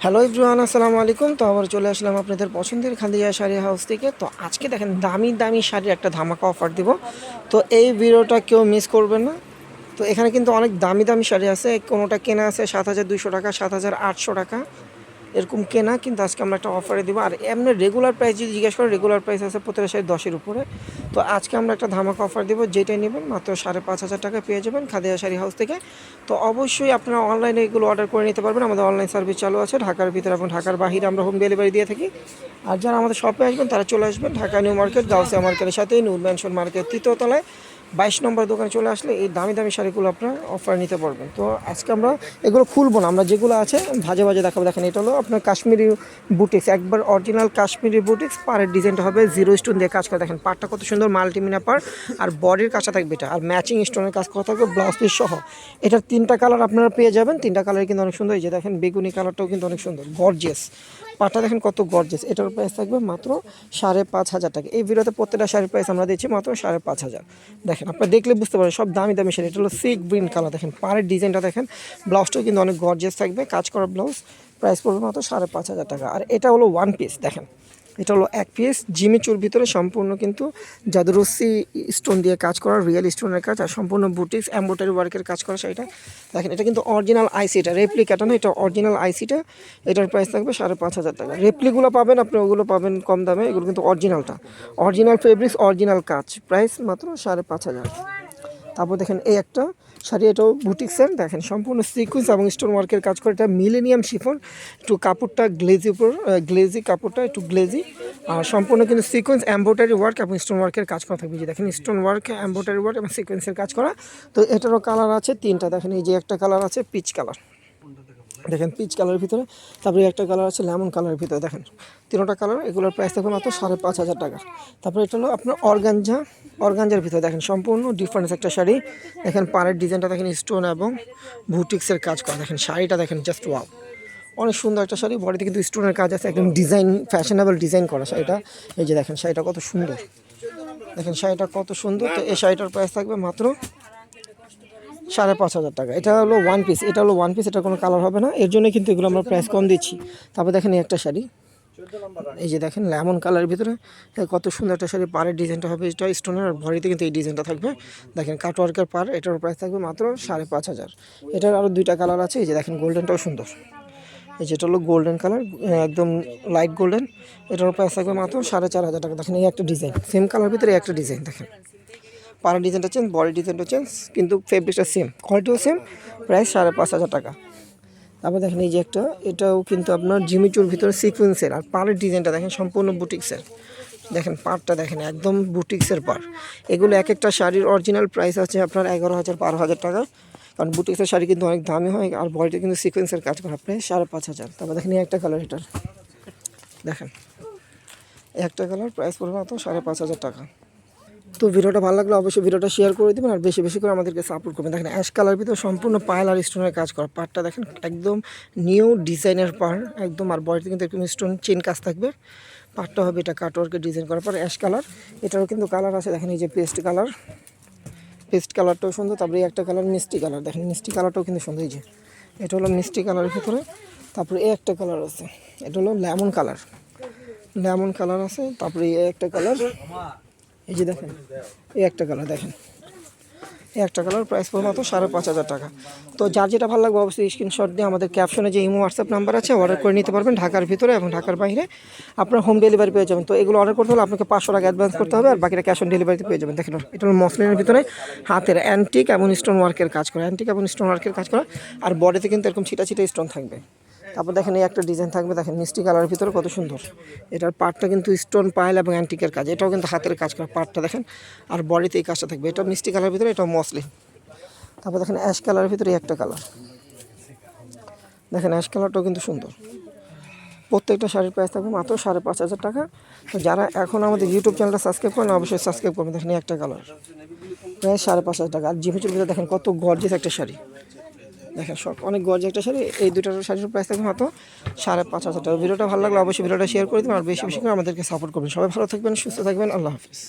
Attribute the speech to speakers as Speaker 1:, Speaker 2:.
Speaker 1: Hello everyone, আসসালামু আলাইকুম। তো আবার চলে আসলাম আপনাদের পছন্দের খাদিজা শাড়ি হাউস থেকে। তো আজকে দেখেন দামি দামি শাড়ির একটা ধামাকা অফার দিব। তো এই ভিডিওটা কেউ মিস করবেন না। তো এখানে কিন্তু অনেক দামি দামি শাড়ি আছে, কোনোটা কেনা আছে 7,200 টাকা, 7,800 টাকা এরকম কেনা, কিন্তু আজকে আমরা একটা অফারে দেবো। আর এমনি রেগুলার প্রাইস যদি জিজ্ঞেস করেন, রেগুলার প্রাইস আছে প্রতিটা শাড়ি 10-এর উপরে। তো আজকে আমরা একটা ধামাকা অফার দেবো, যেটাই নেবেন মাত্র 5,500 টাকা পেয়ে যাবেন খাদিজা শাড়ি হাউস থেকে। তো অবশ্যই আপনারা অনলাইনে এগুলো অর্ডার করে নিতে পারবেন, আমাদের অনলাইন সার্ভিস চালু আছে ঢাকার ভিতরে এবং ঢাকার বাহিরে আমরা হোম ডেলিভারি দিয়ে থাকি। আর যারা আমাদের শপে আসবেন তারা চলে আসবেন ঢাকা নিউ মার্কেট, গাউসিয়া মার্কেটের সাথে নূর ম্যানশন মার্কেট 3য় তলায় 22 নম্বর দোকানে চলে আসলে এই দামি দামি শাড়িগুলো আপনার অফার নিতে পারবেন। তো আজকে আমরা এগুলো খুলবো না, আমরা যেগুলো আছে ভাজে ভাজে দেখাবো। দেখেন এটা হলো আপনার কাশ্মীরি বুটিক্স, একবার অরিজিনাল কাশ্মীরি বুটিক্স। পাড়ের ডিজাইনটা হবে জিরো স্টোন দিয়ে কাজ করা, দেখেন পাড়টা কত সুন্দর মাল্টিমিনা পাড়, আর বডির কাজটা থাকবে এটা, আর ম্যাচিং স্টোনের কাজ করা থাকবে ব্লাউজ পিস সহ। এটার 3টা কালার আপনারা পেয়ে যাবেন, 3টা কালার কিন্তু অনেক সুন্দর। এই যে দেখেন বেগুনি কালারটাও কিন্তু অনেক সুন্দর, গর্জিয়াস পাটা দেখেন কত গর্জিয়াস। এটার প্রাইস থাকবে মাত্র 5,500 টাকা। এই ভিডিওতে প্রত্যেকটা শাড়ির প্রাইস আমরা দিচ্ছি মাত্র 5,500। দেখেন আপনারা দেখলে বুঝতে পারেন সব দামি দামি শাড়ি। এটা হলো সিক গ্রিন কালার, দেখেন পাড়ের ডিজাইনটা দেখেন, ব্লাউজটাও কিন্তু অনেক গর্জিয়াস থাকবে, কাজ করা ব্লাউজ। প্রাইস পড়বে মাত্র 5,500 টাকা। আর এটা হলো ওয়ান পিস, দেখেন এটা হলো এক পিস জিমিচুর ভিতরে সম্পূর্ণ কিন্তু জাদুরসি স্টোন দিয়ে কাজ করা, রিয়েল স্টোনের কাজ, আর সম্পূর্ণ বুটিক্স এমব্রয়ডারি ওয়ার্কের কাজ করা শাড়িটা। দেখেন এটা কিন্তু অরিজিনাল আইসি, এটা রেপ্লিকাটা না, এটা অরিজিনাল আইসিটা। এটার প্রাইস থাকবে 5,500 টাকা। রেপ্লিগুলো পাবেন আপনি, ওগুলো পাবেন কম দামে, এগুলো কিন্তু অরিজিনালটা, অরিজিনাল ফেব্রিক্স, অরিজিনাল কাজ। প্রাইস মাত্র 5,500। তারপর দেখেন এই একটা শাড়ি, এটাও বুটিক্সের, দেখেন সম্পূর্ণ সিকুয়েন্স এবং স্টোন ওয়ার্কের কাজ করে। এটা মিলেনিয়াম শিফন, একটু কাপড়টা গ্লেজি উপর, গ্লেজি কাপড়টা একটু গ্লেজি, আর সম্পূর্ণ কিন্তু সিকোয়েন্স এমব্রয়ডারি ওয়ার্ক এবং স্টোন ওয়ার্কের কাজ করা থাকবে। যে দেখেন স্টোন ওয়ার্ক, এমব্রয়ডারি ওয়ার্ক এবং সিকোয়েন্সের কাজ করা। তো এটারও কালার আছে 3টা, দেখেন এই যে একটা কালার আছে পিচ কালার, দেখেন পিচ কালারের ভিতরে। তারপরে একটা কালার আছে লেমন কালারের ভিতরে, দেখেন 3টা কালার। এগুলোর প্রাইস থাকবে মাত্র 5,500 টাকা। তারপরে এটা হলো আপনার অর্গানজা, অর্গানজার ভিতরে দেখেন সম্পূর্ণ ডিফারেন্স একটা শাড়ি। দেখেন পাড়ের ডিজাইনটা দেখেন স্টোন এবং বুটিক্সের কাজ করা, দেখেন শাড়িটা দেখেন জাস্ট ওয়াও, অনেক সুন্দর একটা শাড়ি। বডিতে কিন্তু স্টোনের কাজ আছে, একদম ডিজাইন, ফ্যাশনেবল ডিজাইন করা শাড়িটা। এই যে দেখেন শাড়িটা কত সুন্দর, দেখেন শাড়িটা কত সুন্দর। তো এই শাড়িটার প্রাইস থাকবে মাত্র 5,500 টাকা। এটা হলো ওয়ান পিস, এটা হলো ওয়ান পিস, এটা কোনো কালার হবে না, এর জন্য কিন্তু এগুলো আমরা প্রাইস কম দিচ্ছি। তারপর দেখেন এই একটা শাড়ি, এই যে দেখেন লেমন কালারের ভিতরে কত সুন্দর একটা শাড়ি। পাড়ের ডিজাইনটা হবে এটা স্টোনের, আর বডিতে কিন্তু এই ডিজাইনটা থাকবে। দেখেন কাটওয়ার্কের পাড়, এটার প্রাইস থাকবে মাত্র 5,500। এটার আরও 2টা কালার আছে, এই যে দেখেন গোল্ডেনটাও সুন্দর, এই যেটা হলো গোল্ডেন কালার, একদম লাইট গোল্ডেন। এটার প্রাইস থাকবে মাত্র 4,500 টাকা। দেখেন এই একটা ডিজাইন, সেম কালার ভিতরে একটা ডিজাইন, দেখেন পাড়ের ডিজাইনটা চেঞ্জ, বডি ডিজাইনটা চেঞ্জ, কিন্তু ফেব্রিকটা সেম, কোয়ালিটিও সেম, প্রাইস 5,500 টাকা। তারপর দেখেন এই যে একটা, এটাও কিন্তু আপনার জিমিচুর ভিতরে সিকোয়েন্সের, আর পাড়ের ডিজাইনটা দেখেন সম্পূর্ণ বুটিক্সের। দেখেন পাড়টা দেখেন একদম বুটিক্সের পাড়। এগুলো এক একটা শাড়ির অরিজিনাল প্রাইস আছে আপনার 11,000 12,000 টাকা, কারণ বুটিক্সের শাড়ি কিন্তু অনেক দামি হয়, আর বডিতে কিন্তু সিকোয়েন্সের কাজ করা, প্রায় 5,500। তারপর দেখেন এই একটা কালার, এটার দেখেন একটা কালার, প্রাইস পড়বে মাত্র 5,500 টাকা। তো ভিডিওটা ভালো লাগলে অবশ্যই ভিডিওটা শেয়ার করে দেবেন, আর বেশি বেশি করে আমাদেরকে সাপোর্ট করবেন। দেখেন অ্যাশ কালার ভিতরে সম্পূর্ণ পায়েল আর স্টোনের কাজ করা, পাড়টা দেখেন একদম নিউ ডিজাইনের পাড় একদম, আর বডিতে কিন্তু একদম স্টোন চেন কাজ থাকবে। পাড়টা হবে এটা কাটওয়ার্কের ডিজাইন করার পর অ্যাশ কালার। এটারও কিন্তু কালার আছে, দেখেন এই যে পেস্ট কালার, পেস্ট কালারটাও সুন্দর। তারপরে একটা কালার মিষ্টি কালার, দেখেন মিষ্টি কালারটাও কিন্তু সুন্দর, এই যে এটা হলো মিষ্টি কালারের ভিতরে। তারপরে এই একটা কালার আছে, এটা হলো লেমন কালার, লেমন কালার আছে। তারপরে এই একটা কালার, এই যে দেখেন এই একটা কালার, দেখেন এই একটা কালার, প্রাইস পড়বে মাত্র 5,500 টাকা। তো যার যেটা ভালো লাগবে অবশ্যই স্ক্রিনশট দিয়ে আমাদের ক্যাপশনে যে ইমো হোয়াটসঅ্যাপ নাম্বার আছে অর্ডার করে নিতে পারবেন। ঢাকার ভিতরে এবং ঢাকার বাইরে আপনার হোম ডেলিভারি পেয়ে যাবেন। তো এগুলো অর্ডার করতে হলে আপনাকে 500 টাকা অ্যাডভান্স করতে হবে, আর বাকিটা ক্যাশ অন ডেলিভারিতে পেয়ে যাবেন। দেখেন এটা হলো মসলিনের ভিতরে হাতের অ্যান্টিক এবং স্টোন ওয়ার্কের কাজ করা, অ্যান্টিক এবং স্টোন ওয়ার্কের কাজ করা, আর বডিতে কিন্তু এরকম ছিটা ছিটা স্টোন থাকবে। তারপর দেখেন এই একটা ডিজাইন থাকবে, দেখেন মিষ্টি কালারের ভিতরে কত সুন্দর। এটার পার্টটা কিন্তু স্টোন পাইল এবং অ্যান্টিকের কাজ, এটাও কিন্তু হাতের কাজ করা পার্টটা দেখেন, আর বডিতে এই কাজটা থাকবে। এটা মিষ্টি কালারের ভিতরে, এটাও মসলিন। তারপর দেখেন অ্যাশ কালারের ভিতরে একটা কালার, দেখেন অ্যাশ কালারটাও কিন্তু সুন্দর। প্রত্যেকটা শাড়ির প্রাইস থাকবে মাত্র 5,500 টাকা। তো যারা এখন আমাদের ইউটিউব চ্যানেলটা সাবস্ক্রাইব করেন অবশ্যই সাবস্ক্রাইব করবেন। দেখেন একটা কালার, প্রায় 5,500 টাকা। আর জিমিচুর ভিতরে দেখেন কত গর্জিয়াস একটা শাড়ি, দেখেন সব অনেক গর্জিয়াস একটা শাড়ি। এই দুটার শাড়ির প্রাইস থাকবে মাত্র 5,500 টাকা। ভিডিওটা ভালো লাগলে অবশ্যই ভিডিওটা শেয়ার করে দেবেন, আর বেশি বেশি করে আমাদেরকে সাপোর্ট করবেন। সবাই ভালো থাকবেন, সুস্থ থাকবেন, আল্লাহ হাফিজ।